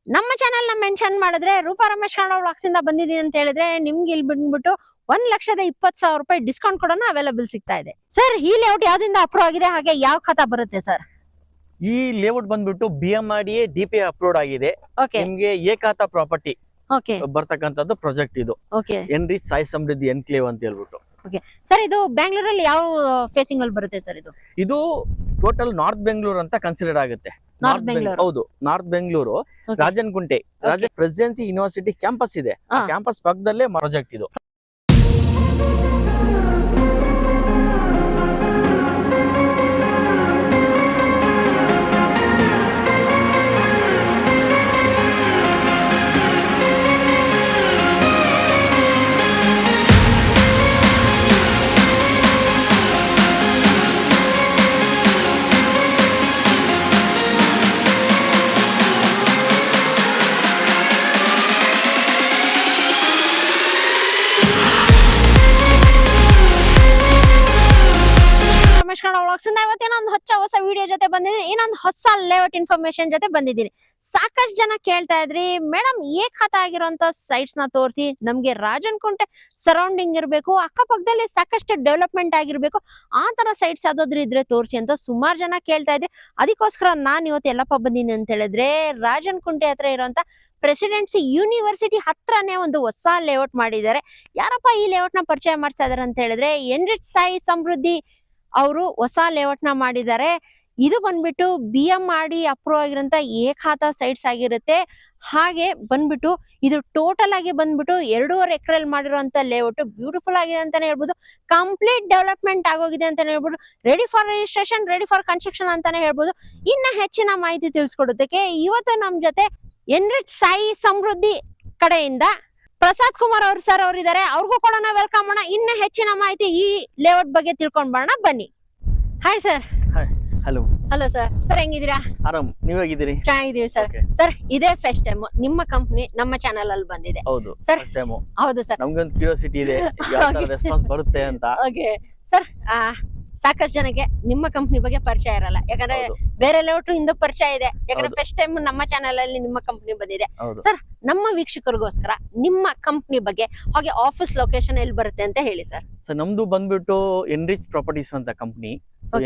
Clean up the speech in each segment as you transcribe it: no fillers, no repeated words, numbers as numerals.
ನಮ್ಮ ಚಾನೆಲ್ ನ ಮೆನ್ಷನ್ ಮಾಡಿದ್ರೆ ರೂಪಾ ರಮೇಶ್ ಕನ್ನಡ ವ್ಲಾಗ್ಸ್ ಇಂದ ಬಂದಿದ್ದೀನಿ ಅಂತ ಹೇಳಿದ್ರೆ ನಿಮ್ಗೆ ಇಲ್ಲಿ ಬಂದ್ಬಿಟ್ಟು 1,20,000 ರೂಪಾಯಿ ಡಿಸ್ಕೌಂಟ್ ಕೂಡ ಅವೈಲೇಬಲ್ ಸಿಗ್ತಾ ಇದೆ. ಸರ್ ಈ ಲೇಔಟ್ ಯಾವ್ದಿಂದ ಅಪ್ರೂವ್ ಆಗಿದೆ, ಹಾಗೆ ಯಾವ ಖಾತಾ ಬರುತ್ತೆ ಸರ್? ಈ ಲೇಔಟ್ ಬಂದ್ಬಿಟ್ಟು BMRDA DP ಅಪ್ರೂವ್ಡ್ ಆಗಿದೆ. ನಿಮ್ಗೆ ಏಕಾತಾ ಪ್ರಾಪರ್ಟಿ ಬರ್ತಕ್ಕಂಥದ್ದು ಪ್ರಾಜೆಕ್ಟ್ ಇದು. ಎನ್ರಿ ಸಾಯಿ ಸಮೃದ್ಧಿ ಎನ್ಕ್ಲೇವ್ ಅಂತ ಹೇಳ್ಬಿಟ್ಟು. ಸರ್ ಇದು ಬೆಂಗಳೂರಲ್ಲಿ ಯಾವ ಫೇಸಿಂಗ್ ಅಲ್ಲಿ ಬರುತ್ತೆ ಸರ್? ಇದು ಟೋಟಲ್ ನಾರ್ತ್ ಬೆಂಗಳೂರು ಅಂತ ಕನ್ಸಿಡರ್ ಆಗುತ್ತೆ. ಹೌದು, north Bengaluru Rajanakunte presidency university campus ಇದೆ. ಕ್ಯಾಂಪಸ್ ಪಕ್ಕದಲ್ಲೇ ಪ್ರಾಜೆಕ್ಟ್ ಇದು. ಇವತ್ತೇನೊಂದು ಹೊಸ ವಿಡಿಯೋ ಜೊತೆ ಬಂದಿದ್ದೀನಿ, ಇನ್ನೊಂದು ಹೊಸ ಲೇಔಟ್ ಇನ್ಫಾರ್ಮೇಶನ್ ಜೊತೆ ಬಂದಿದ್ದೀನಿ. ಸಾಕಷ್ಟು ಜನ ಕೇಳ್ತಾ ಇದ್ರಿ, ಮೇಡಮ್ ಖಾತಾ ಆಗಿರುವಂತ ಸೈಟ್ಸ್ ನ ತೋರಿಸಿ, ನಮ್ಗೆ ರಾಜನಕುಂಟೆ ಸರೌಂಡಿಂಗ್ ಇರಬೇಕು, ಅಕ್ಕಪಕ್ಕದಲ್ಲಿ ಸಾಕಷ್ಟು ಡೆವಲಪ್ಮೆಂಟ್ ಆಗಿರ್ಬೇಕು, ಆ ತರ ಸೈಟ್ಸ್ ಯಾವ್ದಾದ್ರು ಇದ್ರೆ ತೋರಿಸಿ ಅಂತ ಸುಮಾರು ಜನ ಕೇಳ್ತಾ ಇದ್ರಿ. ಅದಕ್ಕೋಸ್ಕರ ನಾನು ಇವತ್ತು ಎಲ್ಲಪ್ಪ ಬಂದೀನಿ ಅಂತ ಹೇಳಿದ್ರೆ, ರಾಜನಕುಂಟೆ ಹತ್ರ ಇರುವಂತ ಪ್ರೆಸಿಡೆನ್ಸಿ ಯೂನಿವರ್ಸಿಟಿ ಹತ್ರನೇ ಒಂದು ಹೊಸ ಲೇಔಟ್ ಮಾಡಿದ್ದಾರೆ. ಯಾರಪ್ಪ ಈ ಲೇಔಟ್ ನ ಪರಿಚಯ ಮಾಡ್ತಾ ಇದಾರೆ ಅಂತ ಹೇಳಿದ್ರೆ, ಎನ್ರಿಚ್ ಸಾಯಿ ಸಮೃದ್ಧಿ ಅವರು ಹೊಸ ಲೇಔಟ್ ನ ಮಾಡಿದ್ದಾರೆ. ಇದು ಬಂದ್ಬಿಟ್ಟು BMRD ಅಪ್ರೂವ್ ಆಗಿರೋಂತ ಏಕಾತಾ ಸೈಟ್ಸ್ ಆಗಿರುತ್ತೆ. ಹಾಗೆ ಬಂದ್ಬಿಟ್ಟು ಇದು ಟೋಟಲ್ ಆಗಿ ಬಂದ್ಬಿಟ್ಟು 2.5 ಎಕರೆಯಲ್ಲಿ ಮಾಡಿರುವಂತ ಲೇಔಟ್ ಬ್ಯೂಟಿಫುಲ್ ಆಗಿದೆ ಅಂತಾನೆ ಹೇಳ್ಬೋದು. ಕಂಪ್ಲೀಟ್ ಡೆವಲಪ್ಮೆಂಟ್ ಆಗೋಗಿದೆ ಅಂತಾನೆ ಹೇಳ್ಬೋದು. Ready for registration, ready for construction ಅಂತಾನೆ ಹೇಳ್ಬೋದು. ಇನ್ನ ಹೆಚ್ಚಿನ ಮಾಹಿತಿ ತಿಳಿಸ್ಕೊಡೋದಕ್ಕೆ ಇವತ್ತು ನಮ್ ಜೊತೆ ಎನ್ರಿಚ್ ಸಾಯಿ ಸಮೃದ್ಧಿ ಕಡೆಯಿಂದ ಪ್ರಸಾದ್ ಕುಮಾರ್ ಅವರು ಸರ್ ಅವರು ಇದ್ದಾರೆ. ಅವ್ರಿಗೂ ಕೂಡ ವೆಲ್ಕಮ್ ಮಾಡೋಣ. ಇನ್ನ ಹೆಚ್ಚಿನ ಮಾಹಿತಿ ಈ ಲೇಔಟ್ ಬಗ್ಗೆ ತಿಳ್ಕೊಂಡ್ ಬರೋಣ, ಬನ್ನಿ. Hi sir. Hello. Hello sir. Sir ಹೆಂಗಿದ್ದೀರಾ? ಆರಾಮ್, ನೀವ್ ಹೇಗಿದ್ದೀರಿ? ಚೆನ್ನಾಗಿದ್ದೀವಿ ಸರ್. ಸರ್ ಇದೇ ಫಸ್ಟ್ ಟೈಮ್ ನಿಮ್ಮ ಕಂಪನಿ ನಮ್ಮ ಚಾನೆಲ್ ಅಲ್ಲಿ ಬಂದಿದೆ. ಹೌದು ಸರ್. ಹೌದು ಸರ್. ನಮ್ಗೊಂದು ಕ್ಯೂರಿಯಾಸಿಟಿ ಇದೆ, ಯಾವ ತರ ರೆಸ್ಪಾನ್ಸ್ ಬರುತ್ತೆ ಅಂತ. ಓಕೆ ಸರ್, ಸಾಕಷ್ಟು ಜನಕ್ಕೆ ನಿಮ್ಮ ಕಂಪನಿ ಬಗ್ಗೆ ಪರಿಚಯ ಇರಲ್ಲ, ಯಾಕಂದ್ರೆ ಬೇರೆ ಲೇಔಟ್ ಹಿಂದೆ ಪರಿಚಯ ಇದೆ. ಯಾಕಂದ್ರೆ ಫಸ್ಟ್ ಟೈಮ್ ನಮ್ಮ ಚಾನೆಲ್ ಅಲ್ಲಿ ನಿಮ್ಮ ಕಂಪನಿ ಬಂದಿದೆ. ಸರ್ ನಮ್ಮ ವೀಕ್ಷಕರಿಗೋಸ್ಕರ ನಿಮ್ಮ ಕಂಪನಿ ಬಗ್ಗೆ, ಹಾಗೆ ಆಫೀಸ್ ಲೊಕೇಶನ್ ಎಲ್ಲಿ ಬರುತ್ತೆ ಅಂತ ಹೇಳಿ ಸರ್. ಸರ್ ನಮ್ದು ಬಂದ್ಬಿಟ್ಟು ಎನ್ರಿಚ್ ಪ್ರಾಪರ್ಟೀಸ್ ಅಂತ ಕಂಪನಿ.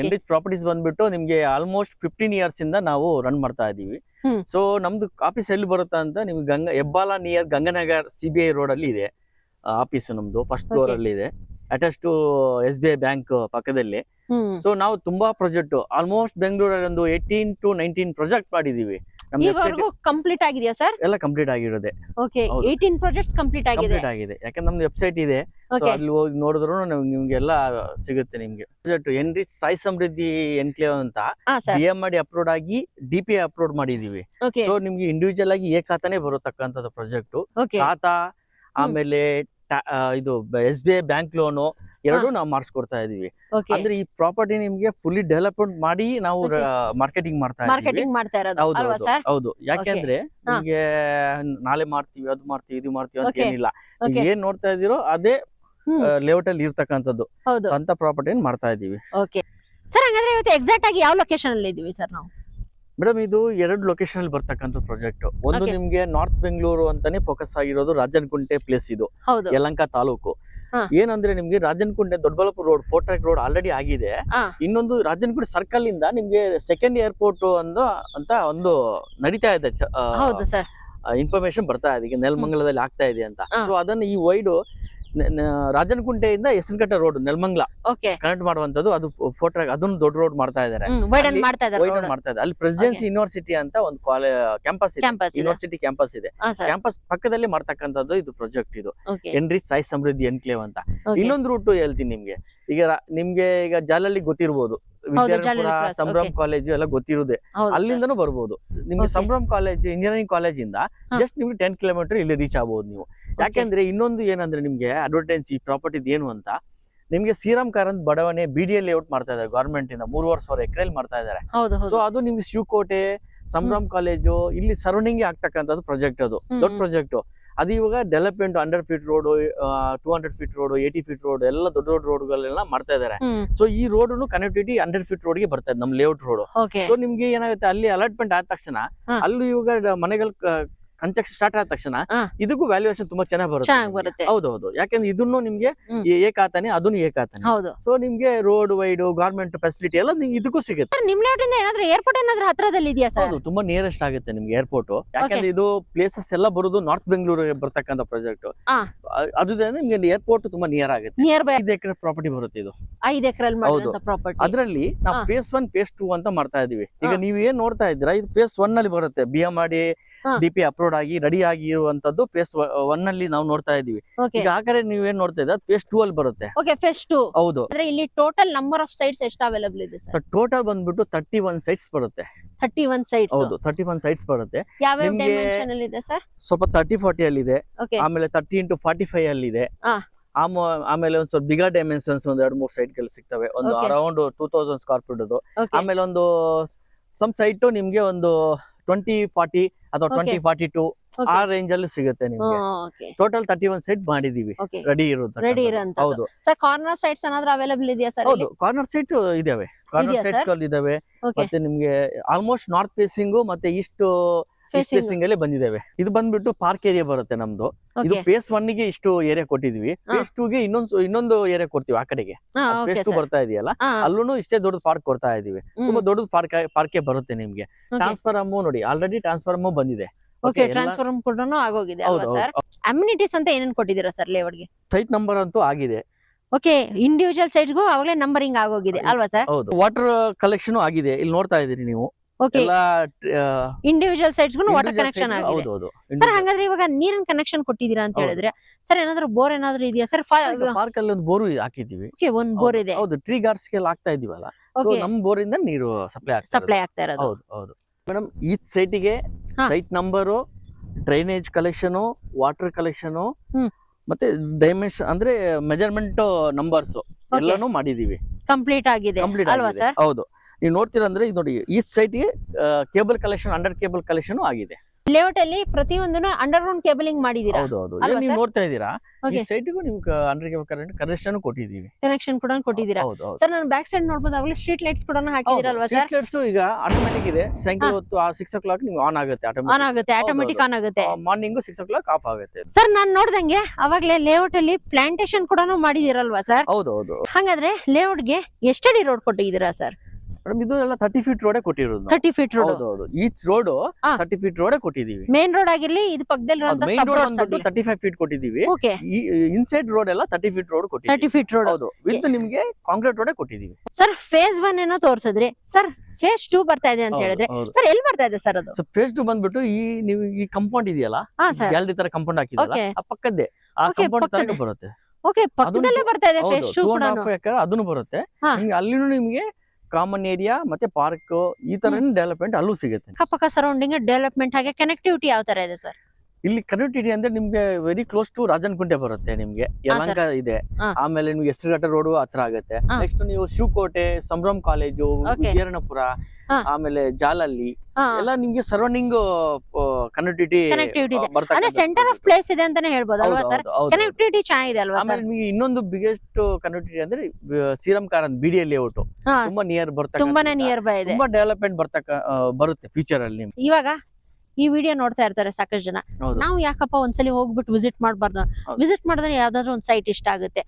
ಎನ್ರಿಚ್ ಪ್ರಾಪರ್ಟೀಸ್ ಬಂದ್ಬಿಟ್ಟು ನಿಮ್ಗೆ ಆಲ್ಮೋಸ್ಟ್ 15 ಇಯರ್ಸ್ ಇಂದ ನಾವು ರನ್ ಮಾಡ್ತಾ ಇದೀವಿ. ಸೊ ನಮ್ದು ಆಫೀಸ್ ಎಲ್ಲಿ ಬರುತ್ತಾ ಅಂತ ನಿಮ್ಗೆ ಹೆಬ್ಬಾಲ ನಿಯರ್ ಗಂಗಾನಗರ್ CBI ರೋಡ್ ಅಲ್ಲಿ ಇದೆ ಆಫೀಸ್. ನಮ್ದು ಫಸ್ಟ್ ಫ್ಲೋರ್ ಅಲ್ಲಿ ಇದೆ, ಅಟ್ಯಾಚ್ ಟು SBI ಬ್ಯಾಂಕ್ ಪಕ್ಕದಲ್ಲಿ. ಸೊ ನಾವು ತುಂಬಾ ಪ್ರಾಜೆಕ್ಟ್ ಆಲ್ಮೋಸ್ಟ್ ಬೆಂಗಳೂರಲ್ಲಿ ಒಂದು 18 to 19 ಪ್ರಾಜೆಕ್ಟ್ ಮಾಡಿದೀವಿ. ಕಂಪ್ಲೀಟ್ ಆಗಿದೆಯಾ ಸರ್? ಎಲ್ಲ ಕಂಪ್ಲೀಟ್ ಆಗಿರೋದೆ. ಓಕೆ, 18 ಪ್ರಾಜೆಕ್ಟ್ಸ್ ಕಂಪ್ಲೀಟ್ ಆಗಿದೆ. ಯಾಕಂದ್ರೆ ನಮ್ದು ವೆಬ್ಸೈಟ್ ಇದೆ, ಅಲ್ಲಿ ಹೋಗಿ ನೋಡಿದ್ರು ನಿಮ್ಗೆಲ್ಲ ಸಿಗುತ್ತೆ. ನಿಮ್ಗೆ ಪ್ರಾಜೆಕ್ಟ್ ಎನ್ರಿಚ್ ಸಾಯಿ ಸಮೃದ್ಧಿ ಎನ್ಕ್ಲೇವ್ ಅಂತ BMRD ಅಪ್ರೂವ್ಡ್ ಆಗಿ DP ಅಪ್ರೂವ್ಡ್ ಮಾಡಿದೀವಿ. ಸೊ ನಿಮ್ಗೆ ಇಂಡಿವಿಜುವಲ್ ಆಗಿ ಖಾತಾನೆ ಬರತಕ್ಕಂಥದ್ದು ಪ್ರಾಜೆಕ್ಟ್. ಖಾತಾ ಆಮೇಲೆ ಇದು SBI ಬ್ಯಾಂಕ್ ಲೋನು ಎರಡು ನಾವು ಮಾಡಿಸ್ಕೊಡ್ತಾ ಇದೀವಿ. ಅಂದ್ರೆ ಈ ಪ್ರಾಪರ್ಟಿ ನಿಮ್ಗೆ ಫುಲ್ಲಿ ಡೆವಲಪ್ಮೆಂಟ್ ಮಾಡಿ ನಾವು ಮಾರ್ಕೆಟಿಂಗ್ ಮಾಡ್ತಾ ಇದ್ದೀವಿ. ಹೌದು, ಯಾಕೆಂದ್ರೆ ನಿಮ್ಗೆ ನಾಳೆ ಮಾಡ್ತೀವಿ, ಅದು ಮಾಡ್ತೀವಿ, ಇದು ಮಾಡ್ತೀವಿ ಅಂತ ಏನಿಲ್ಲ. ನೀವು ಏನ್ ನೋಡ್ತಾ ಇದೀರೋ ಅದೇ ಲೇಔಟ್ ಅಲ್ಲಿ ಇರ್ತಕ್ಕಂಥದ್ದು ಅಂತ ಪ್ರಾಪರ್ಟಿ ಮಾಡ್ತಾ ಇದೀವಿ. ಸರ್ ಹಾಗಾದ್ರೆ ಇವತ್ತು ಎಕ್ಸಾಕ್ಟ್ ಆಗಿ ಯಾವ ಲೊಕೇಶನ್ ಅಲ್ಲಿ ಇದೀವಿ ಸರ್ ನಾವು? ಮೇಡಮ್ ಇದು 2 ಲೊಕೇಶನ್ ಅಲ್ಲಿ ಬರ್ತಕ್ಕಂಥ ಪ್ರಾಜೆಕ್ಟ್. ಒಂದು ನಿಮ್ಗೆ ನಾರ್ತ್ ಬೆಂಗಳೂರು ಅಂತಾನೆ ಫೋಕಸ್ ಆಗಿರೋದು ರಾಜನಕುಂಟೆ ಪ್ಲೇಸ್. ಇದು ಯಲಹಂಕ ತಾಲೂಕು. ಏನಂದ್ರೆ ನಿಮ್ಗೆ Rajanakunte Doddaballapura road 4 track road already ಆಗಿದೆ. ಇನ್ನೊಂದು ರಾಜನಕುಂಟೆ ಸರ್ಕಲ್ ಇಂದ ನಿಮ್ಗೆ ಸೆಕೆಂಡ್ ಏರ್ಪೋರ್ಟ್ ಅಂತ ಒಂದು ನಡೀತಾ ಇದೆ. ಇನ್ಫಾರ್ಮೇಶನ್ ಬರ್ತಾ ಇದೆ, ಈಗ ನೆಲಮಂಗಲದಲ್ಲಿ ಆಗ್ತಾ ಇದೆ ಅಂತ. ಸೊ ಅದನ್ನ ಈ ವೈಡ್ ರಾಜನಕುಂಟೆಯಿಂದ ಹೆಸರುಘಟ್ಟ ರೋಡ್ ನೆಲಮಂಗಲ ಕನೆಕ್ಟ್ ಮಾಡುವಂತದ್ದು, ಅದು 4 ಟ್ರ್ಯಾಕ್, ಅದನ್ನು ದೊಡ್ಡ ರೋಡ್ ಮಾಡ್ತಾ ಇದಾರೆ. ಅಲ್ಲಿ ಪ್ರೆಸಿಡೆನ್ಸಿ ಯೂನಿವರ್ಸಿಟಿ ಅಂತ ಒಂದು ಕ್ಯಾಂಪಸ್ ಇದೆ, ಯೂನಿವರ್ಸಿಟಿ ಕ್ಯಾಂಪಸ್ ಇದೆ. ಕ್ಯಾಂಪಸ್ ಪಕ್ಕದಲ್ಲಿ ಮಾಡ್ತಕ್ಕಂಥದ್ದು ಇದು ಪ್ರಾಜೆಕ್ಟ್. ಇದು ಎನ್ರಿಚ್ ಸಾಯಿ ಸಮೃದ್ಧಿ ಎನ್ಕ್ಲೇವ್ ಅಂತ. ಇನ್ನೊಂದು ರೂಟ್ ಹೇಳ್ತೀನಿ ನಿಮ್ಗೆ. ನಿಮ್ಗೆ ಈಗ ಜಾಲಲ್ಲಿ ಗೊತ್ತಿರ್ಬೋದು, ವಿದ್ಯಾರ್ಥಿಪುರ ಸಂಭ್ರಮ್ ಕಾಲೇಜು ಎಲ್ಲ ಗೊತ್ತಿರುದೇ, ಅಲ್ಲಿಂದನೂ ಬರ್ಬೋದು. ನಿಮ್ಗೆ ಸಂಭ್ರಮ್ ಕಾಲೇಜ್ ಇಂಜಿನಿಯರಿಂಗ್ ಕಾಲೇಜ್ ಇಂದ ಜಸ್ಟ್ ನಿಮ್ಗೆ 10 ಕಿಲೋಮೀಟರ್ ಇಲ್ಲಿ ರೀಚ್ ಆಗ್ಬೋದು ನೀವು. ಯಾಕೆಂದ್ರೆ ಇನ್ನೊಂದು ಏನಂದ್ರೆ ನಿಮ್ಗೆ ಅಡ್ವರ್ಟೈಸ್ ಈ ಪ್ರಾಪರ್ಟಿ ಏನು ಅಂತ, ನಿಮ್ಗೆ ಶ್ರೀರಾಮ್ ಕಾರಂತ್ ಬಡಾವಣೆ BDA ಲೇಔಟ್ ಮಾಡ್ತಾ ಇದಾರೆ ಗವರ್ಮೆಂಟ್ ಇಂದ, 3,500 ಎಕರೆಯಲ್ಲಿ ಮಾಡ್ತಾ ಇದಾರೆ. ಸೊ ಅದು ನಿಮ್ಗೆ ಶಿವಕೋಟೆ, ಸಂಭ್ರಮ್ ಕಾಲೇಜು ಇಲ್ಲಿ ಸರೌಂಡಿಂಗ್ ಆಗ್ತಕ್ಕಂಥದ್ದು ಪ್ರಾಜೆಕ್ಟ್. ಅದು ದೊಡ್ಡ ಪ್ರಾಜೆಕ್ಟ್. ಅದು ಇವಾಗ development 100 feet road 200 feet road 80 feet road ಎಲ್ಲ ದೊಡ್ಡ ದೊಡ್ಡ ರೋಡ್ಗಳೆಲ್ಲ ಮಾಡ್ತಾ ಇದಾರೆ. ಸೊ ಈ ರೋಡ್ ಕನೆಕ್ಟಿವಿಟಿ 100 ಫೀಟ್ ರೋಡ್ ಗೆ ಬರ್ತಾ ಇದೆ ನಮ್ ಲೇಔಟ್ ರೋಡ್. ಸೊ ನಿಮ್ಗೆ ಏನಾಗುತ್ತೆ ಅಲ್ಲಿ ಅಲಾಟ್ಮೆಂಟ್ ಆದ ತಕ್ಷಣ ಅಲ್ಲಿ ಇವಾಗ ಮನೆಗಳ ಕನ್ಸ್ಟ್ರಕ್ಷನ್ ಸ್ಟಾರ್ಟ್ ಆದ ತಕ್ಷಣ ಇದಕ್ಕೂ ವ್ಯಾಲ್ಯೂಯೇಷನ್ ತುಂಬಾ ಚೆನ್ನಾಗಿ ಬರುತ್ತೆ. ಹೌದೌದು, ಯಾಕಂದ್ರೆ ಇದನ್ನು ನಿಮ್ಗೆ ಏಕಾತಾನೆ ಅದನ್ನು ಏಕಾತಾನೆ. ಸೊ ನಿಮ್ಗೆ ರೋಡ್ ವೈಡ್ ಗವರ್ಮೆಂಟ್ ಫೆಸಿಲಿಟಿ ಎಲ್ಲ ಇದಕ್ಕೂ ಸಿಗುತ್ತೆ. ನಿಮ್ ಲೇಔಟಿಂದ ಏನಾದ್ರೂ ಏರ್ಪೋರ್ಟ್ ಏನಾದ್ರೂ ಹತ್ರದಲ್ಲಿ ಇದೆಯಾ ಸರ್? ಹೌದು, ತುಂಬಾ ನಿಯರೆಸ್ಟ್ ಆಗುತ್ತೆ ನಿಮ್ಗೆ ಏರ್ಪೋರ್ಟ್. ಯಾಕಂದ್ರೆ ಇದು ಪ್ಲೇಸಸ್ ಎಲ್ಲ ಬರೋದು ನಾರ್ತ್ ಬೆಂಗಳೂರಿಗೆ ಬರ್ತಕ್ಕಂಥ ಪ್ರಾಜೆಕ್ಟ್. ಅದ್ರ ನಿಮ್ಗೆ ಏರ್ಪೋರ್ಟ್ ತುಂಬಾ ನಿಯರ್ ಆಗುತ್ತೆ. 5 ಎಕರೆ ಪ್ರಾಪರ್ಟಿ ಬರುತ್ತೆ ಇದು. 5 ಎಕರೆ ಪ್ರಾಪರ್ಟಿ. ಅದರಲ್ಲಿ ನಾವು ಫೇಸ್ 1 ಫೇಸ್ 2 ಅಂತ ಮಾಡ್ತಾ ಇದೀವಿ. ಈಗ ನೀವ್ ಏನ್ ನೋಡ್ತಾ ಇದ್ದೀರಾ ಇದು ಫೇಸ್ 1 ಅಲ್ಲಿ ಬರುತ್ತೆ. BM ಮಾಡಿ DP ಅಪ್ಲೋಡ್ ಆಗಿ ರೆಡಿ ಆಗಿರುವಂತದ್ದು ಫೇಸ್ 1 ಅಲ್ಲಿ ನಾವು ನೋಡ್ತಾ ಇದೀವಿ. ಈಗ ಆ ಕಡೆ ನೀವೇನ್ ನೋಡ್ತಾ ಇದ್ದೀರಾ ಫೇಸ್ 2 ಅಲ್ಲಿ ಬರುತ್ತೆ. ಫೇಸ್ 2 ಹೌದು. ಅಂದ್ರೆ ಇಲ್ಲಿ ಟೋಟಲ್ ನಂಬರ್ ಆಫ್ ಸೈಟ್ಸ್ ಎಷ್ಟು ಅವೈಲೇಬಲ್ ಇದೆ ಸರ್? ಟೋಟಲ್ ಬಂದ್ಬಿಟ್ಟು 31 ಸೈಟ್ಸ್ ಬರುತ್ತೆ. 31 ಸೈಟ್ಸ್. ಹೌದು, 31 ಸೈಟ್ಸ್ ಬರುತ್ತೆ. ಯಾವ ಡೈಮೆನ್ಷನ್ ಅಲ್ಲಿ ಇದೆ ಸರ್? ಸ್ವಲ್ಪ 30-40 ಅಲ್ಲಿ ಇದೆ, ಆಮೇಲೆ 30x45 ಅಲ್ಲಿ ಇದೆ. ಆಮೇಲೆ ಒಂದ್ ಸ್ವಲ್ಪ ಬಿಗರ್ ಡೈಮೆನ್ಷನ್ಸ್ ಒಂದ್ 2-3 ಸೈಟ್ ಗಳು ಸಿಗ್ತವೆ. ಒಂದು ಅರೌಂಡ್ 2000 ಸ್ಕ್ವೇರ್ ಫೀಟ್ ಅದು. ಆಮೇಲೆ ಒಂದು ಸಮ್ ಸೈಟ್ ನಿಮ್ಗೆ ಒಂದು 2040 ಅಥವಾ 2042 ಆ ರೇಂಜ್ ಅಲ್ಲಿ ಸಿಗುತ್ತೆ ನಿಮ್ಗೆ. ಟೋಟಲ್ 31 ಸೈಟ್ ಮಾಡಿದೀವಿ ರೆಡಿ ಇರುತ್ತೆ. ಹೌದು ಸರ್. ಕಾರ್ನರ್ ಸೈಟ್ಸ್ ಏನಾದ್ರೂ ಅವೈಲೇಬಲ್ ಇದೆಯಾ ಸರ್? ಹೌದು, ಕಾರ್ನರ್ ಸೈಟ್ ಇದಾವೆ. ಕಾರ್ನರ್ ಸೈಟ್ಸ್ ಗಳು ಇದಾವೆ. ಮತ್ತೆ ನಿಮ್ಗೆ ಆಲ್ಮೋಸ್ಟ್ ನಾರ್ತ್ ಫೇಸಿಂಗ್ ಮತ್ತೆ ಈಸ್ಟ್ ಫೇಸಿಂಗ್ ಅಲ್ಲಿ ಬಂದಿದ್ದೇವೆ. ಇದು ಬಂದ್ಬಿಟ್ಟು ಪಾರ್ಕ್ ಏರಿಯಾ ಬರುತ್ತೆ ನಮ್ದು. ಇದು ಫೇಸ್ 1 ಗೆ ಇಷ್ಟು ಏರಿಯಾ ಕೊಟ್ಟಿದ್ವಿ. ಫೇಸ್ 2 ಗೆ ಇನ್ನೊಂದು ಏರಿಯಾ ಕೊಡ್ತೀವಿ ಆ ಕಡೆಗೆ. ಫೇಸ್ 2 ಬರ್ತಾ ಇದೆಯಲ್ಲ, ಅಲ್ಲೂ ಇಷ್ಟೇ ದೊಡ್ಡ ಪಾರ್ಕ್ ಕೊಡ್ತಾ ಇದೀವಿ. ತುಂಬಾ ದೊಡ್ಡ ಪಾರ್ಕ್ ಬರುತ್ತೆ ನಿಮ್ಗೆ. ಟ್ರಾನ್ಸ್ಫಾರ್ಮ್ ನೋಡಿ, ಆಲ್ರೆಡಿ ಟ್ರಾನ್ಸ್ಫಾರ್ಮ್ ಬಂದಿದೆ. ಟ್ರಾನ್ಸ್ಫಾರ್ಮ್ ಕೂಡ ಆಗೋಗಿದೆ ಅಲ್ವಾ ಸರ್? ಅಮ್ಯುನಿಟೀಸ್ ಅಂತ ಏನೇನ್ ಕೊಟ್ಟಿದ್ದೀರಾ ಸರ್ ಲೇಔಟ್ ಗೆ? ಸೈಟ್ ನಂಬರ್ ಅಂತೂ ಆಗಿದೆ. ಇಂಡಿವಿಜುವಲ್ ಸೈಟ್ಸ್ ಗೂ ಅವಾಗಲೇ ನಂಬರಿಂಗ್ ಆಗೋಗಿದೆ ಅಲ್ವಾ ಸರ್? ಹೌದು, ವಾಟರ್ ಕಲೆಕ್ಷನ್ ಆಗಿದೆ. ಇಲ್ಲಿ ನೋಡ್ತಾ ಇದೀರಿ ನೀವು. ಇಂಡಿವಿಜುವಲ್ ಸೈಟ್ಸ್ ಗೂ ವಾಟರ್ ಕನೆಕ್ಷನ್ ಆಗಿದೆ ಸರ್. ಹಾಗಾದ್ರೆ ಇವಾಗ ನೀರಿನ ಕನೆಕ್ಷನ್ ಕೊಟ್ಟಿದ್ದೀರಾ ಅಂತ ಹೇಳಿದ್ರೆ ಸರ್, ಏನಾದ್ರು ಬೋರ್ ಏನಾದ್ರು ಇದೆಯಾ ಸರ್? ಪಾರ್ಕ್ ಅಲ್ಲಿ ಒಂದು ಬೋರ್ ಹಾಕಿದೀವಿ. ಒಂದ್ ಬೋರ್ ಇದೆ. ಹೌದು, ಟ್ರೀ ಗಾರ್ಡ್ಸ್ ಗೆಲ್ಲ ಆಗ್ತಾ ಇದೀವಲ್ಲ, ಸೊ ನಮ್ ಬೋರ್ ಇಂದ ನೀರು ಸಪ್ಲೈ ಆಗ್ತಾ ಇರೋದು. ಹೌದು ಹೌದು ಮೇಡಮ್. ಈ ಸೈಟಿಗೆ site number, drainage collection, water collection ಮತ್ತೆ ಡೈಮೆನ್ಷನ್ ಅಂದ್ರೆ ಮೆಜರ್ಮೆಂಟ್ ನಂಬರ್ಸ್ ಎಲ್ಲಾನು ಮಾಡಿದೀವಿ. ಕಂಪ್ಲೀಟ್ ಆಗಿದೆ ಅಲ್ವಾ ಸರ್? ಹೌದು. ನೀವು ನೋಡ್ತೀರಾ ಅಂದ್ರೆ ಇದು ನೋಡಿ, ಈ ಸೈಟ್ಗೆ cable collection, under cable collection ಆಗಿದೆ. ಲೇಔಟ್ ಅಲ್ಲಿ ಪ್ರತಿಯೊಂದನ್ನು ಅಂಡರ್ ಗ್ರೌಂಡ್ ಕೇಬಲಿಂಗ್ ಮಾಡಿದೀರಾ? ಹೌದು, ನೀವು ನೋಡ್ತಾ ಇದ್ದೀರಾ. ಈ ಸೈಟ್ಗೂ ನಿಮ್ಗೆ ಅಂಡರ್ ಕೇಬಲ್ ಕರೆಂಟ್ ಕನೆಕ್ಷನ್ ಕೊಟ್ಟಿದ್ದೀವಿ. ಕನೆಕ್ಷನ್ ಕೂಡ ಕೊಟ್ಟಿದ್ದೀರಾ ಸರ್. ನಾನು ಬ್ಯಾಕ್ ಸೈಡ್ ನೋಡಬಹುದು, ಆಗಲೇ ಸ್ಟ್ರೀಟ್ ಲೈಟ್ಸ್ ಕೂಡ ಹಾಕಿದಿರಲ್ವಾ ಸರ್? ಸ್ಟ್ರೀಟ್ ಲೈಟ್ಸ್ ಈಗ ಆಟೋಮೆಟಿಕ್ ಇದೆ. ಸಾಯಂಕಾಲ ಹೊತ್ತು 6 o'clock ನಿಮ್ಗೆ ಆನ್ ಆಗುತ್ತೆ. ಆಟೋಮೆಟಿಕ್ ಆನ್ ಆಗುತ್ತೆ. ಮಾರ್ನಿಂಗ್ 6 o'clock ಆಫ್ ಆಗುತ್ತೆ. ಸರ್ ನಾನು ನೋಡ್ದಂಗೆ ಅವಾಗಲೇ ಲೇಔಟ್ ಅಲ್ಲಿ ಪ್ಲಾಂಟೇಶನ್ ಕೂಡ ಮಾಡಿದಿರಲ್ವಾ ಸರ್? ಹೌದು. ಹಾಗಾದ್ರೆ ಲೇಔಟ್ ಗೆ ಎಷ್ಟಡಿ ರೋಡ್ ಕೊಟ್ಟಿದ್ದೀರಾ ಸರ್? ಮೇಡಮ್ ಇದು ಎಲ್ಲ 30 ಫೀಟ್ ರೋಡ್ ಕೊಟ್ಟಿರೋದು. 30 ಫೀಟ್ ರೋಡ್. ಹೌದು, ಈಚ್ ರೋಡ್ 30 ಫೀಟ್ ರೋಡ್ ಕೊಟ್ಟಿದೀವಿ. ಮೇನ್ ರೋಡ್ ಆಗಿರ್ಲಿ, ಇದು ಪಕ್ಕದಲ್ಲಿ ಮೇನ್ ರೋಡ್ ಬಂದ್ಬಿಟ್ಟು 35 ಫೀಟ್ ಕೊಟ್ಟಿದೀವಿ. ಇನ್ಸೈಡ್ ರೋಡ್ ಎಲ್ಲ 30 ಫೀಟ್ ರೋಡ್ ಕೊಟ್ಟಿದ್ದೀವಿ. 30 ಫೀಟ್ ರೋಡ್. ಹೌದು, ವಿತ್ ನಿಮ್ಗೆ ಕಾಂಕ್ರೀಟ್ ರೋಡ್ ಕೊಟ್ಟಿದ್ದೀವಿ. ಸರ್ ಫೇಸ್ 1 ಏನೋ ತೋರಿಸಿದ್ರಿ ಸರ್, ಫೇಸ್ 2 ಬರ್ತಾ ಇದೆ ಅಂತ ಹೇಳಿದ್ರೆ ಸರ್, ಎಲ್ಲಿ ಬರ್ತಾ ಇದೆ ಸರ್ ಅದು? ಸೊ ಫೇಸ್ 2 ಬಂದ್ಬಿಟ್ಟು ನೀವು ಈ ಕಾಂಪೌಂಡ್ ಇದೆಯಲ್ಲ, ಗ್ಯಾಲರಿ ತರ ಕಾಂಪೌಂಡ್ ಹಾಕಿದಲ್ಲ, ಆ ಪಕ್ಕದ್ದೇ ಆ ಕಾಂಪೌಂಡ್ ತರ ಬರುತ್ತೆ. ಪಕ್ಕದಲ್ಲೇ ಬರ್ತಾ ಇದೆ ಫೇಸ್ 2 ಕೂಡ. 2.5 ಎಕರೆ ಅದನ್ನು ಬರುತ್ತೆ. ಅಲ್ಲಿನೂ ನಿಮ್ಗೆ ಕಾಮನ್ ಏರಿಯಾ ಮತ್ತೆ ಪಾರ್ಕ್ ಈ ತರ ಡೆವಲಪ್ಮೆಂಟ್ ಅಲ್ಲೂ ಸಿಗುತ್ತೆ. ಅಕ್ಕಪಕ್ಕ ಸರೌಂಡಿಂಗ್ ಡೆವಲಪ್ಮೆಂಟ್, ಹಾಗೆ ಕನೆಕ್ಟಿವಿಟಿ ಯಾವ ತರ ಇದೆ ಸರ್? ಇಲ್ಲಿ ಕನೆಕ್ಟಿವಿಟಿ ಅಂದ್ರೆ ನಿಮ್ಗೆ ವೆರಿ ಕ್ಲೋಸ್ ಟು ರಾಜನಕುಂಟೆ ಬರುತ್ತೆ. ನಿಮ್ಗೆ ಯಲಹಂಕ ಇದೆ, ಆಮೇಲೆ ನಿಮ್ಗೆ ಹೆಸರುಘಟ್ಟ ರೋಡ್ ಹತ್ರ ಆಗುತ್ತೆ. ನೆಕ್ಸ್ಟ್ ನೀವು ಶಿವಕೋಟೆ, ಸಂಭ್ರಮ್ ಕಾಲೇಜು, ವಿದ್ಯಾರಣ್ಯಪುರ, ಆಮೇಲೆ ಜಾಲಲ್ಲಿ ಎಲ್ಲ ನಿಮ್ಗೆ ಸರೌಂಡಿಂಗ್ ಕನೆಕ್ಟಿವಿಟಿ ಅಂದ್ರೆ ಸೆಂಟರ್ ಆಫ್ ಪ್ಲೇಸ್ ಇದೆ ಅಂತಾನೆ ಹೇಳ್ಬೋದು ಅಲ್ವಾ ಸರ್? ಕನೆಕ್ಟಿವಿಟಿ ಚೆನ್ನಾಗಿದೆ ಅಲ್ವಾ ಸರ್? ನಿಮಗೆ ಇನ್ನೊಂದು ಬಿಗ್ಗೆಸ್ಟ್ ಕನೆಕ್ಟಿವಿಟಿ ಅಂದ್ರೆ ಶ್ರೀರಾಮ್ ಕಾರಂತ್ BDL ಲೇಔಟ್ ತುಂಬಾ ನಿಯರ್ ಬರ್ತಕ್ಕ, ತುಂಬಾನೇ ನಿಯರ್ ಬೈ ಇದೆ. ತುಂಬಾ ಡೆವಲಪ್ಮೆಂಟ್ ಬರುತ್ತೆ ಫ್ಯೂಚರ್ ಅಲ್ಲಿ. ಇವಾಗ ಈ ವಿಡಿಯೋ ನೋಡ್ತಾ ಇರ್ತಾರೆ ಸಾಕಷ್ಟು ಜನ, ನಾವು ಯಾಕಪ್ಪ ಒಂದ್ಸಲಿ ಹೋಗ್ಬಿಟ್ಟು ವಿಸಿಟ್ ಮಾಡಬಾರ್ದು? ವಿಸಿಟ್ ಮಾಡಿದ್ರೆ ಯಾವ್ದಾದ್ರು ಒಂದ್ ಸೈಟ್ ಇಷ್ಟ ಆಗುತ್ತೆ,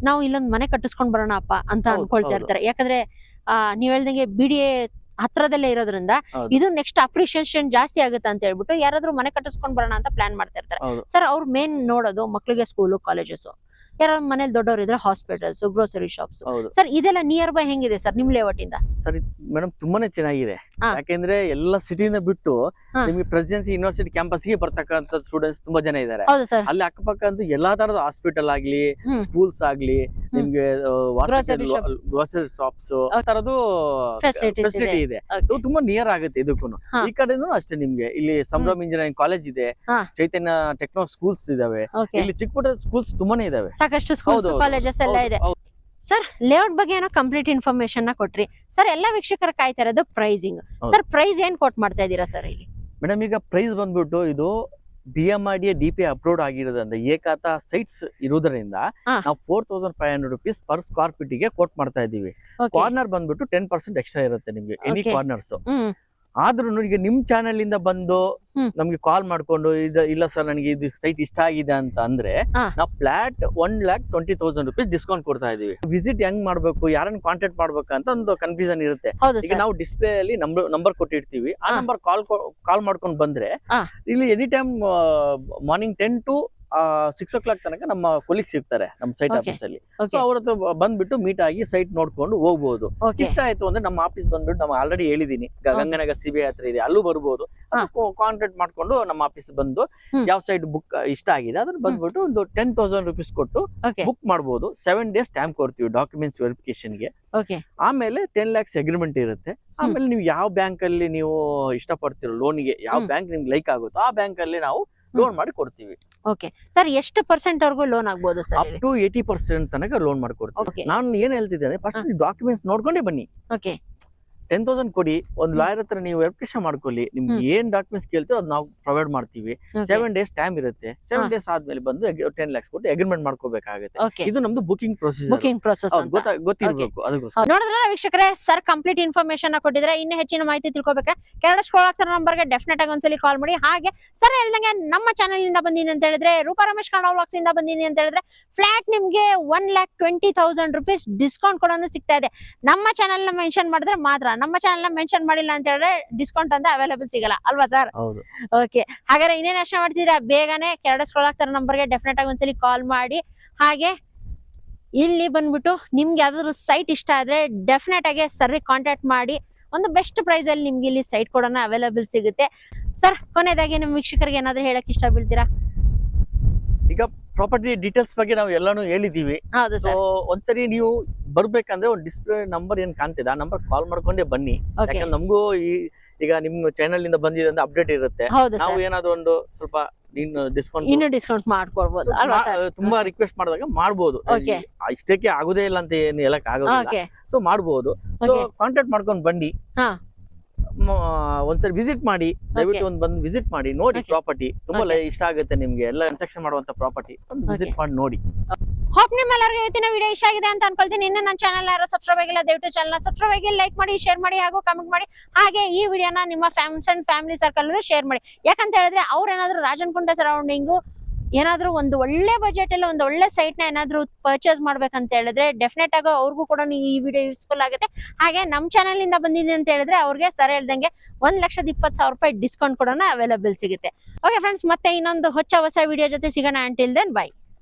ನಾವು ಇಲ್ಲೊಂದ್ ಮನೆ ಕಟ್ಟಿಸ್ಕೊಂಡ್ ಬರೋಣ ಅಪ್ಪ ಅಂತ ಅನ್ಕೊಳ್ತಾ ಇರ್ತಾರೆ. ಯಾಕಂದ್ರೆ ನೀವ್ ಹೇಳ್ದಂಗೆ BDA ಹತ್ರದಲ್ಲೇ ಇರೋದ್ರಿಂದ ಇದು ನೆಕ್ಸ್ಟ್ ಅಪ್ರಿಶಿಯೇಷನ್ ಜಾಸ್ತಿ ಆಗುತ್ತೆ ಅಂತ ಹೇಳ್ಬಿಟ್ಟು ಯಾರಾದ್ರೂ ಮನೆ ಕಟ್ಟಿಸ್ಕೊಂಡ್ ಬರೋಣ ಅಂತ ಪ್ಲಾನ್ ಮಾಡ್ತಾ ಇರ್ತಾರೆ ಸರ್. ಅವ್ರು ಮೇನ್ ನೋಡೋದು ಮಕ್ಳಿಗೆ ಸ್ಕೂಲು, ಕಾಲೇಜಸ್, ಯಾರ ಮನೇಲಿ ದೊಡ್ಡವರು ಇದ್ರೆ ಹಾಸ್ಪಿಟಲ್ಸ್, ಗ್ರೋಸರಿ ಶಾಪ್ಸ್. ಸರ್ ಇದೆಲ್ಲ ನಿಯರ್ ಬೈ ಹೆಂಗಿದೆ ಸರ್ ನಿಮ್ ಲೇಔಟ್ ಇಂದ? ಸರ್ ಮೇಡಮ್ ತುಂಬಾನೇ ಚೆನ್ನಾಗಿದೆ. ಯಾಕೆಂದ್ರೆ ಎಲ್ಲ ಸಿಟಿನ ಬಿಟ್ಟು ನಿಮ್ಗೆ ಪ್ರೆಸಿಡೆನ್ಸಿ ಯೂನಿವರ್ಸಿಟಿ ಕ್ಯಾಂಪಸ್ ಗೆ ಬರ್ತಕ್ಕಂತ ಸ್ಟೂಡೆಂಟ್ಸ್ ತುಂಬಾ ಜನ ಇದಾರೆ. ಅಲ್ಲಿ ಅಕ್ಕಪಕ್ಕ ಅಂತೂ ಎಲ್ಲಾ ತರದ ಹಾಸ್ಪಿಟಲ್ ಆಗ್ಲಿ, ಸ್ಕೂಲ್ಸ್ ಆಗ್ಲಿ, ನಿಮ್ಗೆ ಗ್ರೋಸರಿ ಶಾಪ್ಸ್ ತರದ್ದು ಫೆಸಿಲಿಟಿ ಇದೆ. ತುಂಬಾ ನಿಯರ್ ಆಗುತ್ತೆ ಇದಕ್ಕೂ. ಈ ಕಡೆನೂ ಅಷ್ಟೇ, ನಿಮ್ಗೆ ಇಲ್ಲಿ ಸಂಭ್ರಮ್ ಇಂಜಿನಿಯರಿಂಗ್ ಕಾಲೇಜ್ ಇದೆ, ಚೈತನ್ಯ ಟೆಕ್ನೋ ಸ್ಕೂಲ್ಸ್ ಇದಾವೆ, ಇಲ್ಲಿ ಚಿಕ್ಕ ಪುಟ್ಟ ಸ್ಕೂಲ್ಸ್ ತುಂಬಾನೇ ಇದಾವೆ, ಸಾಕಷ್ಟು ಸ್ಕೂಲ್ಸ್, ಕಾಲೇಜಸ್ ಎಲ್ಲ ಇದೆ. ಸರ್ ಲೇಔಟ್ ಬಗ್ಗೆ ಏನೋ ಕಂಪ್ಲೀಟ್ ಇನ್ಫಾರ್ಮೇಶನ್ ನ ಕೊಟ್ರಿ ಸರ್. ಎಲ್ಲ ವೀಕ್ಷಕರು ಕಾಯ್ತಾ ಇರೋದು ಪ್ರೈಸಿಂಗ್. ಸರ್ ಪ್ರೈಸ್ ಏನ್ ಕೋಟ್ ಮಾಡ್ತಾ ಇದೀರಾ ಸರ್ ಇಲ್ಲಿ? ಮೇಡಮ್ ಈಗ ಪ್ರೈಸ್ ಬಂದ್ಬಿಟ್ಟು ಇದು DMRDA DP ಅಪ್ರೂವ್ಡ್ ಆಗಿರೋದ್ರಿಂದ ಏಕಾತ ಸೈಟ್ಸ್ ಇರೋದ್ರಿಂದ ನಾವು 4500 rupees ಪರ್ ಸ್ಕ್ವೇರ್ ಫೀಟ್ ಗೆ ಕೋಟ್ ಮಾಡ್ತಾ ಇದೀವಿ. ಕಾರ್ನರ್ ಬಂದ್ಬಿಟ್ಟು 10% ಎಕ್ಸ್ಟ್ರಾ ಇರುತ್ತೆ ನಿಮ್ಗೆ ಎನಿ ಕಾರ್ನರ್ಸ್. ಆದ್ರೂ ಈಗ ನಿಮ್ ಚಾನೆಲ್ ಇಂದ ಬಂದು ನಮ್ಗೆ ಕಾಲ್ ಮಾಡ್ಕೊಂಡು ಇಲ್ಲ ಸರ್ ನನಗೆ ಇದು ಸೈಟ್ ಇಷ್ಟ ಆಗಿದೆ ಅಂತ ಅಂದ್ರೆ ನಾವು ಫ್ಲಾಟ್ 1,20,000 rupees ಡಿಸ್ಕೌಂಟ್ ಕೊಡ್ತಾ ಇದೀವಿ. ವಿಸಿಟ್ ಹೆಂಗ್ ಮಾಡ್ಬೇಕು, ಯಾರನ್ನ ಕಾಂಟ್ಯಾಕ್ಟ್ ಮಾಡ್ಬೇಕು ಅಂತ ಒಂದು ಕನ್ಫ್ಯೂಷನ್ ಇರುತ್ತೆ. ಈಗ ನಾವು ಡಿಸ್ಪ್ಲೇ ಅಲ್ಲಿ ನಂಬರ್ ಕೊಟ್ಟಿರ್ತೀವಿ, ಆ ನಂಬರ್ ಕಾಲ್ ಮಾಡ್ಕೊಂಡು ಬಂದ್ರೆ ಇಲ್ಲಿ any time morning 10 to 6 o'clock ತನಕ ನಮ್ಮ ಕೊಲೀಗ್ಸ್ ಇರ್ತಾರೆ ನಮ್ಮ ಸೈಟ್ ಆಫೀಸ್ ಅಲ್ಲಿ. ಸೊ ಅವ್ರ ಹತ್ರ ಬಂದ್ಬಿಟ್ಟು ಮೀಟ್ ಆಗಿ ಸೈಟ್ ನೋಡ್ಕೊಂಡು ಹೋಗ್ಬೋದು. ಇಷ್ಟ ಆಯ್ತು ಅಂದ್ರೆ ನಮ್ಮ ಆಫೀಸ್ ಬಂದ್ಬಿಟ್ಟು ನಾವು ಆಲ್ರೆಡಿ ಹೇಳಿದೀನಿ ಗಂಗನಗರ CBI ಹತ್ರ ಇದೆ, ಅಲ್ಲೂ ಬರ್ಬೋದು. ಕಾಂಟ್ಯಾಕ್ಟ್ ಮಾಡ್ಕೊಂಡು ನಮ್ಮ ಆಫೀಸ್ ಬಂದು ಯಾವ ಸೈಟ್ ಬುಕ್ ಇಷ್ಟ ಆಗಿದೆ ಅದನ್ನ ಬಂದ್ಬಿಟ್ಟು ಒಂದು 10,000 rupees ಕೊಟ್ಟು ಬುಕ್ ಮಾಡ್ಬೋದು. 7 days ಟೈಮ್ ಕೊಡ್ತೀವಿ ಡಾಕ್ಯುಮೆಂಟ್ಸ್ ವೆರಿಫಿಕೇಶನ್ ಗೆ. ಆಮೇಲೆ 10 lakhs ಅಗ್ರಿಮೆಂಟ್ ಇರುತ್ತೆ. ಆಮೇಲೆ ನೀವು ಯಾವ ಬ್ಯಾಂಕ್ ಅಲ್ಲಿ ನೀವು ಇಷ್ಟಪಡ್ತಿರೋ ಲೋನ್ಗೆ ಯಾವ ಬ್ಯಾಂಕ್ ನಿಮ್ಗೆ ಲೈಕ್ ಆಗುತ್ತೋ ಆ ಬ್ಯಾಂಕ್ ಅಲ್ಲಿ ನಾವು ಲೋನ್ ಮಾಡಿ ಕೊಡ್ತೀವಿ. ಓಕೆ ಸರ್, ಎಷ್ಟು ಪರ್ಸೆಂಟ್ ವರೆಗೂ ಲೋನ್ ಆಗ್ಬೋದು ಸರ್? ಅಪ್ ಟು 80% ತನಕ ಲೋನ್ ಮಾಡಿ ಕೊಡ್ತೀವಿ. ನಾನು ಏನ್ ಹೇಳ್ತಿದ್ದೇನೆ, ಫಸ್ಟ್ ಡಾಕ್ಯುಮೆಂಟ್ಸ್ ನೋಡ್ಕೊಂಡೇ ಬನ್ನಿ. 10,000 ಕೊಡಿ, ಒಂದು ಲಾಯರ್ ಹತ್ರ ನೀವು ವೆರಿಫಿಕೇಶನ್ ಮಾಡ್ಕೊಳ್ಳಿ. ನಿಮ್ಗೆ ಏನ್ ಡಾಕ್ಯುಮೆಂಟ್ಸ್ ಕೇಳ್ತೀರೋ ಅದು ನಾವು ಪ್ರೊವೈಡ್ ಮಾಡ್ತೀವಿ. 7 days ಟೈಮ್ ಇರುತ್ತೆ. 7 days ಆದ್ಮೇಲೆ ಬಂದು 10 lakhs ಕೊಟ್ಟು ಅಗ್ರಿಮೆಂಟ್ ಮಾಡ್ಕೋಬೇಕಾಗುತ್ತೆ. ಇದು ನಮ್ದು ಬುಕಿಂಗ್ ಪ್ರೊಸೀಜರ್ ಗೊತ್ತಿರಬೇಕು. ಅದಕ್ಕೋಸ್ಕರ ನೋಡಿದ್ರಲ್ಲ ವೀಕ್ಷಕರೇ, ಸರ್ ಕಂಪ್ಲೀಟ್ ಇನ್ಫಾರ್ಮೇಶನ್ ಕೊಟ್ಟಿದ್ರೆ. ಇನ್ನು ಹೆಚ್ಚಿನ ಮಾಹಿತಿ ತಿಳ್ಕೊಬೇಕಾ ಕೆಳಗಡೆ ಸ್ಕ್ರೋಲ್ ಆಗ್ತಿರೋ ನಂಬರ್ಗೆ ಡೆಫಿನೆಟ್ ಆಗಿ ಒಂದ್ಸಲಿ ಕಾಲ್ ಮಾಡಿ. ಹಾಗೆ ಸರ್ ಹೇಳ್ದಂಗೆ ನಮ್ಮ ಚಾನಲ್ ಇಂದ ಬಂದಿನಿ ಅಂತ ಹೇಳಿದ್ರೆ, ರೂಪಾ ರಮೇಶ್ ಕನ್ನಡ ವ್ಲಾಗ್ಸ್ ಇಂದ ಬಂದಿನಿ ಅಂತ ಹೇಳಿದ್ರೆ ಫ್ಲಾಟ್ ನಿಮ್ಗೆ 1,20,000 rupees ಡಿಸ್ಕೌಂಟ್ ಕೂಡ ಸಿಗ್ತಾ ಇದೆ. ನಮ್ಮ ಚಾನಲ್ ನ ಮೆನ್ಷನ್ ಮಾಡಿದ್ರೆ ಮಾತ್ರ, ನಮ್ಮ ಚಾನಲ್ ನ ಮೆನ್ಷನ್ ಮಾಡಿಲ್ಲ ಅಂತ ಹೇಳಿದ್ರೆ ಡಿಸ್ಕೌಂಟ್ ಅಂತ ಅವೈಲೇಬಲ್ ಸಿಗಲ್ಲ ಅಲ್ವಾ ಸರ್? ಓಕೆ, ಹಾಗಾದ್ರೆ ಇನ್ನೇನ್ ಯೋಚನೆ ಮಾಡ್ತಿದ್ದೀರಾ, ಬೇಗನೆ ಕೆಳಗಡೆ ಸ್ಕ್ರೋಲ್ ಆಗ್ತಿರೋ ನಂಬರ್ಗೆ ಡೆಫಿನೆಟ್ ಆಗಿ ಒಂದ್ಸಲಿ ಕಾಲ್ ಮಾಡಿ. ಹಾಗೆ ಇಲ್ಲಿ ಬಂದ್ಬಿಟ್ಟು ನಿಮ್ಗೆ ಯಾವ್ದಾದ್ರು ಸೈಟ್ ಇಷ್ಟ ಆದ್ರೆ ಡೆಫಿನೆಟ್ ಆಗಿ ಸರ್ಗೆ ಕಾಂಟ್ಯಾಕ್ಟ್ ಮಾಡಿ. ಒಂದು ಬೆಸ್ಟ್ ಪ್ರೈಸ್ ಅಲ್ಲಿ ನಿಮ್ಗೆ ಇಲ್ಲಿ ಸೈಟ್ ಕೂಡ ಅವೈಲೇಬಲ್ ಸಿಗುತ್ತೆ. ಸರ್ ಕೊನೆಯದಾಗಿ ನಿಮ್ಮ ವೀಕ್ಷಕರಿಗೆ ಏನಾದ್ರು ಹೇಳಕ್ ಇಷ್ಟ ಬೀಳ್ತೀರಾ? ಈಗ ಪ್ರಾಪರ್ಟಿ ಡೀಟೇಲ್ಸ್ ಬಗ್ಗೆ ನಾವು ಎಲ್ಲಾನು ಹೇಳಿದೀವಿ. ಸೊ ಒಂದ್ಸರಿ ನೀವು ಬರ್ಬೇಕಂದ್ರೆ ಒಂದು ಡಿಸ್ಪ್ಲೇ ನಂಬರ್ ಏನ್ ಕಾಣ್ತಿದೆ ಆ ನಂಬರ್ ಕಾಲ್ ಮಾಡ್ಕೊಂಡೇ ಬನ್ನಿ. ಯಾಕಂದ್ರೆ ನಮಗೂ ಈಗ ನಿಮ್ ಚಾನೆಲ್ ಇಂದ ಬಂದಿದೆ ಅಂತ ಅಪ್ಡೇಟ್ ಇರುತ್ತೆ. ನಾವು ಏನಾದ್ರು ಒಂದು ಸ್ವಲ್ಪ ಡಿಸ್ಕೌಂಟ್ ಮಾಡ್ಕೊಡ್ಬೋದು. ತುಂಬಾ ರಿಕ್ವೆಸ್ಟ್ ಮಾಡಿದಾಗ ಮಾಡ್ಬೋದು. ಇಷ್ಟಕ್ಕೆ ಆಗುದೇ ಇಲ್ಲ ಅಂತ ಏನು ಹೇಳಕ್ ಆಗೋದಿಲ್ಲ. ಸೊ ಮಾಡ್ಬೋದು. ಸೊ ಕಾಂಟ್ಯಾಕ್ಟ್ ಮಾಡ್ಕೊಂಡ್ ಬನ್ನಿ, ಒಂದ್ಸರಿ ವಿಸಿಟ್ ಮಾಡಿ. ದಯವಿಟ್ಟು ಒಂದು ಬಂದು ವಿಸಿಟ್ ಮಾಡಿ, ನೋಡಿ ಪ್ರಾಪರ್ಟಿ ತುಂಬಾ ಇಷ್ಟ ಆಗುತ್ತೆ ನಿಮ್ಗೆ. ಎಲ್ಲ ಕನ್ಸ್ಟ್ರಕ್ಷನ್ ಮಾಡುವಂತ ಪ್ರಾಪರ್ಟಿ ವಿಸಿಟ್ ಮಾಡಿ ನೋಡಿ. ಹೋಪ್ ನಿಮ್ಮೆಲ್ಲರಿಗೂ ಇವತ್ತಿನ ವಿಡಿಯೋ ಇಷ್ಟ ಆಗಿದೆ ಅಂತ ಅನ್ಕೊಳ್ತೀನಿ. ಇನ್ನು ನನ್ನ ಚಾನಲ್ ಯಾರು ಸಬ್ಸ್ಕ್ರೈಬ್ ಆಗಿಲ್ಲ ದಯವಿಟ್ಟು ಚಾನಲ್ ಸಬ್ಸ್ಕ್ರೈಬ್ ಆಗಿ, ಲೈಕ್ ಮಾಡಿ, ಶೇರ್ ಮಾಡಿ ಹಾಗೂ ಕಮೆಂಟ್ ಮಾಡಿ. ಹಾಗೆ ಈ ವಿಡಿಯೋನ ನಿಮ್ಮ friends and family circle share ಮಾಡಿ. ಯಾಕಂತ ಹೇಳಿದ್ರೆ ಅವ್ರೇನಾದ್ರು ರಾಜನಕುಂಟೆ ಸರೌಂಡಿಂಗು ಏನಾದ್ರು ಒಂದು ಒಳ್ಳೆ ಬಜೆಟ್ ಅಲ್ಲಿ ಒಂದು ಒಳ್ಳೆ ಸೈಟ್ ನ ಏನಾದ್ರು ಪರ್ಚೇಸ್ ಮಾಡ್ಬೇಕಂತ ಹೇಳಿದ್ರೆ ಡೆಫಿನೆಟ್ ಆಗಿ ಅವ್ರಿಗೂ ಕೂಡ ಈ ವಿಡಿಯೋ ಯೂಸ್ಫುಲ್ ಆಗುತ್ತೆ. ಹಾಗೆ ನಮ್ ಚಾನೆಲ್ ಇಂದ ಬಂದಿದೆ ಅಂತ ಹೇಳಿದ್ರೆ ಅವ್ರಿಗೆ ಸರ್ ಹೇಳ್ದಂಗೆ 1,20,000 ರೂಪಾಯಿ ಡಿಸ್ಕೌಂಟ್ ಕೂಡ ಅವೈಲೇಬಲ್ ಸಿಗುತ್ತೆ. ಓಕೆ ಫ್ರೆಂಡ್ಸ್, ಮತ್ತೆ ಇನ್ನೊಂದು ಹೊಸ ವಿಡಿಯೋ ಜೊತೆ ಸಿಗೋಣ. Until then by.